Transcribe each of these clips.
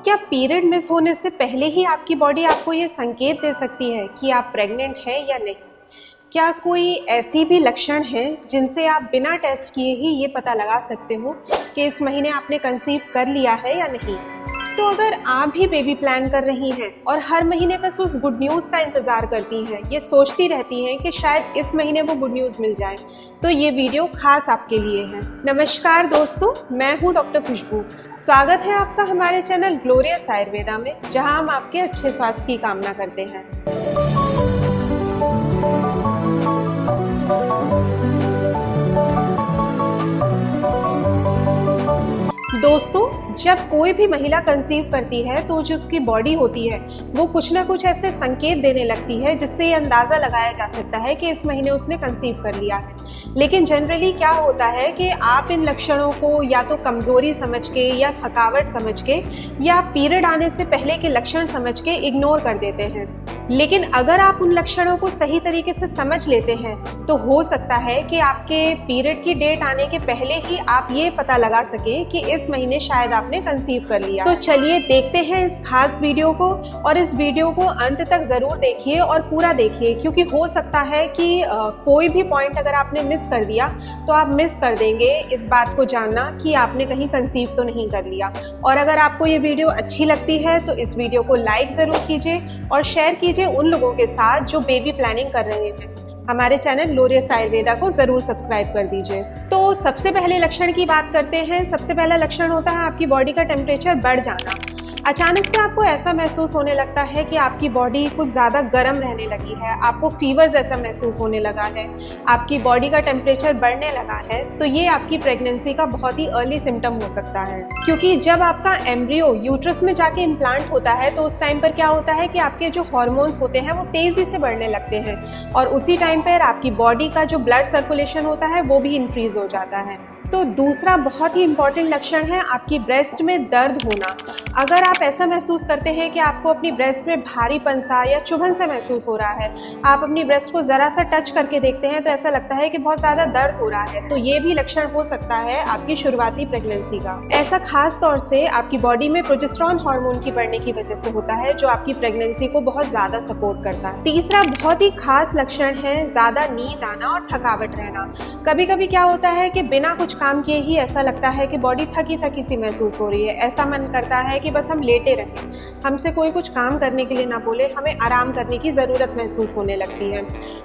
क्या period miss होने से पहले ही आपकी बॉडी आपको ये संकेत दे सकती है कि आप प्रेग्नेंट हैं या नहीं? क्या कोई ऐसी भी लक्षण हैं जिनसे आप बिना टेस्ट किए ही ये पता लगा सकते हो कि इस महीने आपने कंसीव कर लिया है या नहीं? तो अगर आप भी बेबी प्लान कर रही हैं और हर महीने बस उस गुड न्यूज़ का इंतज़ार करती हैं, ये सोचती रहती हैं कि शायद इस महीने वो गुड न्यूज़ मिल जाए, तो ये वीडियो खास आपके लिए है। नमस्कार दोस्तों, मैं हूँ डॉक्टर खुशबू। स्वागत है आपका हमारे चैनल ग्लोरियस आयुर्वेदा में, जहाँ हम आपके अच्छे स्वास्थ्य की कामना करते हैं। दोस्तों, जब कोई भी महिला कंसीव करती है तो जो उसकी बॉडी होती है वो कुछ ना कुछ ऐसे संकेत देने लगती है जिससे ये अंदाज़ा लगाया जा सकता है कि इस महीने उसने कंसीव कर लिया है। लेकिन जनरली क्या होता है कि आप इन लक्षणों को या तो कमज़ोरी समझ के या थकावट समझ के या पीरियड आने से पहले के लक्षण समझ के इग्नोर कर देते हैं। लेकिन अगर आप उन लक्षणों को सही तरीके से समझ लेते हैं तो हो सकता है कि आपके पीरियड की डेट आने के पहले ही आप ये पता लगा सकें कि इस महीने शायद आपने कंसीव कर लिया। तो चलिए देखते हैं इस खास वीडियो को, और इस वीडियो को अंत तक ज़रूर देखिए और पूरा देखिए, क्योंकि हो सकता है कि कोई भी पॉइंट अगर आपने मिस कर दिया तो आप मिस कर देंगे इस बात को जानना कि आपने कहीं कंसीव तो नहीं कर लिया। और अगर आपको ये वीडियो अच्छी लगती है तो इस वीडियो को लाइक ज़रूर कीजिए और शेयर कीजिए उन लोगों के साथ जो बेबी प्लानिंग कर रहे हैं। हमारे चैनल ग्लोरियस आयुर्वेदा को जरूर सब्सक्राइब कर दीजिए। तो सबसे पहले लक्षण की बात करते हैं। सबसे पहला लक्षण होता है आपकी बॉडी का टेम्परेचर बढ़ जाना। अचानक से आपको ऐसा महसूस होने लगता है कि आपकी बॉडी कुछ ज़्यादा गर्म रहने लगी है, आपको फीवर जैसा महसूस होने लगा है, आपकी बॉडी का टेम्परेचर बढ़ने लगा है, तो ये आपकी प्रेगनेंसी का बहुत ही अर्ली सिम्टम हो सकता है। क्योंकि जब आपका एम्ब्रियो यूट्रस में जाके इम्प्लांट होता है तो उस टाइम पर क्या होता है कि आपके जो हार्मोन्स होते हैं वो तेज़ी से बढ़ने लगते हैं और उसी टाइम पर आपकी बॉडी का जो ब्लड सर्कुलेशन होता है वो भी इंक्रीज हो जाता है। तो दूसरा बहुत ही इंपॉर्टेंट लक्षण है आपकी ब्रेस्ट में दर्द होना। अगर आप ऐसा महसूस करते हैं कि आपको अपनी ब्रेस्ट में भारीपन सा या चुभन सा महसूस हो रहा है, आप अपनी ब्रेस्ट को ज़रा सा टच करके देखते हैं तो ऐसा लगता है कि बहुत ज़्यादा दर्द हो रहा है, तो ये भी लक्षण हो सकता है आपकी शुरुआती प्रेगनेंसी का। ऐसा खास तौर से आपकी बॉडी में प्रोजेस्टेरोन हार्मोन की बढ़ने की वजह से होता है, जो आपकी प्रेगनेंसी को बहुत ज़्यादा सपोर्ट करता है। तीसरा बहुत ही खास लक्षण है ज़्यादा नींद आना और थकावट रहना। कभी कभी क्या होता है कि बिना कुछ काम किए ही ऐसा लगता है कि बॉडी थकी थकी सी महसूस हो रही है। ऐसा मन करता है कि बस हम लेटे रहें, हमसे कोई कुछ काम करने के लिए ना बोले, हमें आराम करने की ज़रूरत महसूस होने लगती है।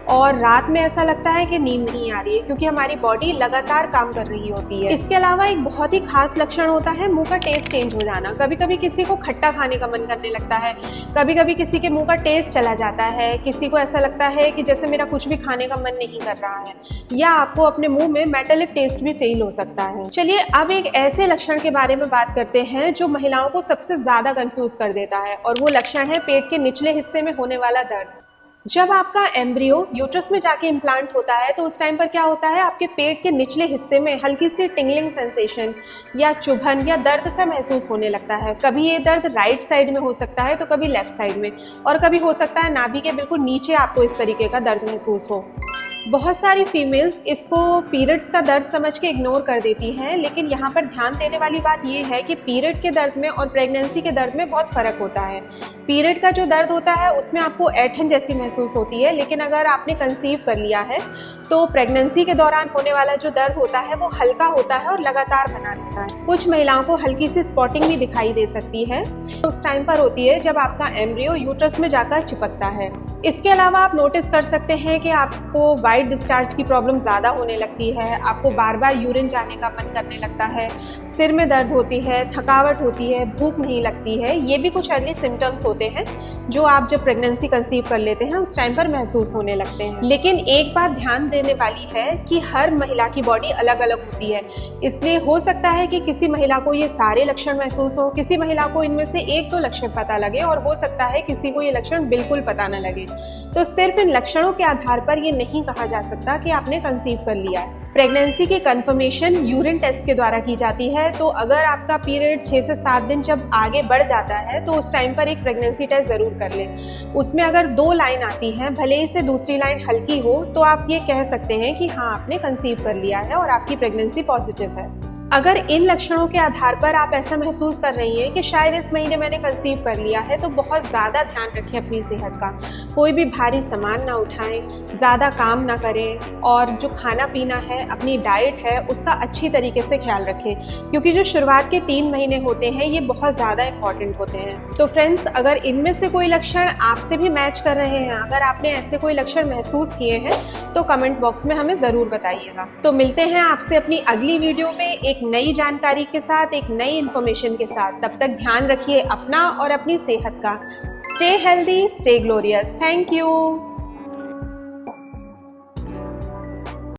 और रात में ऐसा लगता है कि नींद नहीं आ रही है, क्योंकि हमारी बॉडी लगातार काम कर रही होती है। इसके अलावा एक बहुत ही खास लक्षण होता है मुंह का टेस्ट चेंज हो जाना। कभी कभी किसी को खट्टा खाने का मन करने लगता है, कभी कभी किसी के मुंह का टेस्ट चला जाता है, किसी को ऐसा लगता है कि जैसे मेरा कुछ भी खाने का मन नहीं कर रहा है, या आपको अपने मुंह में मेटालिक टेस्ट भी फील हो सकता है। चलिए अब एक ऐसे लक्षण के बारे में बात करते हैं जो महिलाओं को सबसे ज्यादा कंफ्यूज कर देता है, और वो लक्षण है पेट के निचले हिस्से में होने वाला दर्द। जब आपका एम्ब्रियो यूट्रस में जाके इम्प्लांट होता है तो उस टाइम पर क्या होता है, आपके पेट के निचले हिस्से में हल्की सी टिंगलिंग सेंसेशन या चुभन या दर्द सा महसूस होने लगता है। कभी ये दर्द राइट साइड में हो सकता है तो कभी लेफ्ट साइड में, और कभी हो सकता है नाभि के बिल्कुल नीचे आपको इस तरीके का दर्द महसूस हो। बहुत सारी फीमेल्स इसको पीरियड्स का दर्द समझ के इग्नोर कर देती हैं, लेकिन यहाँ पर ध्यान देने वाली बात यह है कि पीरियड के दर्द में और प्रेगनेंसी के दर्द में बहुत फ़र्क होता है। पीरियड का जो दर्द होता है उसमें आपको ऐंठन जैसी महसूस होती है, लेकिन अगर आपने कंसीव कर लिया है तो प्रेगनेंसी के दौरान होने वाला जो दर्द होता है वो हल्का होता है और लगातार बना रहता है। कुछ महिलाओं को हल्की सी स्पॉटिंग भी दिखाई दे सकती है, उस टाइम पर होती है जब आपका एम्ब्रियो यूट्रस में जाकर चिपकता है। इसके अलावा आप नोटिस कर सकते हैं कि आपको वाइट डिस्चार्ज की प्रॉब्लम ज़्यादा होने लगती है, आपको बार बार यूरिन जाने का मन करने लगता है, सिर में दर्द होती है, थकावट होती है, भूख नहीं लगती है। ये भी कुछ अर्ली सिम्टम्स होते हैं जो आप जब प्रेगनेंसी कंसीव कर लेते हैं उस टाइम पर महसूस होने लगते हैं। लेकिन एक बात ध्यान देने वाली है कि हर महिला की बॉडी अलग अलग होती है, इसलिए हो सकता है कि किसी महिला को ये सारे लक्षण महसूस हो, किसी महिला को इनमें से एक दो लक्षण पता लगे, और हो सकता है किसी को ये लक्षण बिल्कुल पता न लगे। तो सिर्फ इन लक्षणों के आधार पर ये नहीं कहा जा सकता कि आपने कंसीव कर लिया है। प्रेगनेंसी की कंफर्मेशन यूरिन टेस्ट के द्वारा की जाती है, तो अगर आपका पीरियड 6 से 7 दिन जब आगे बढ़ जाता है तो उस टाइम पर एक प्रेगनेंसी टेस्ट ज़रूर कर लें। उसमें अगर 2 लाइन आती हैं, भले ही से दूसरी लाइन हल्की हो, तो आप ये कह सकते हैं कि हाँ आपने कंसीव कर लिया है और आपकी प्रेगनेंसी पॉजिटिव है। अगर इन लक्षणों के आधार पर आप ऐसा महसूस कर रही हैं कि शायद इस महीने मैंने कंसीव कर लिया है, तो बहुत ज़्यादा ध्यान रखें अपनी सेहत का। कोई भी भारी सामान ना उठाएं, ज़्यादा काम ना करें और जो खाना पीना है, अपनी डाइट है, उसका अच्छी तरीके से ख्याल रखें, क्योंकि जो शुरुआत के 3 महीने होते हैं ये बहुत ज़्यादा इंपॉर्टेंट होते हैं। तो फ्रेंड्स, अगर इनमें से कोई लक्षण आपसे भी मैच कर रहे हैं, अगर आपने ऐसे कोई लक्षण महसूस किए हैं, तो कमेंट बॉक्स में हमें ज़रूर बताइएगा। तो मिलते हैं आपसे अपनी अगली वीडियो में एक नई जानकारी के साथ, एक नई इन्फॉर्मेशन के साथ। तब तक ध्यान रखिए अपना और अपनी सेहत का। Stay healthy, stay glorious. Thank you.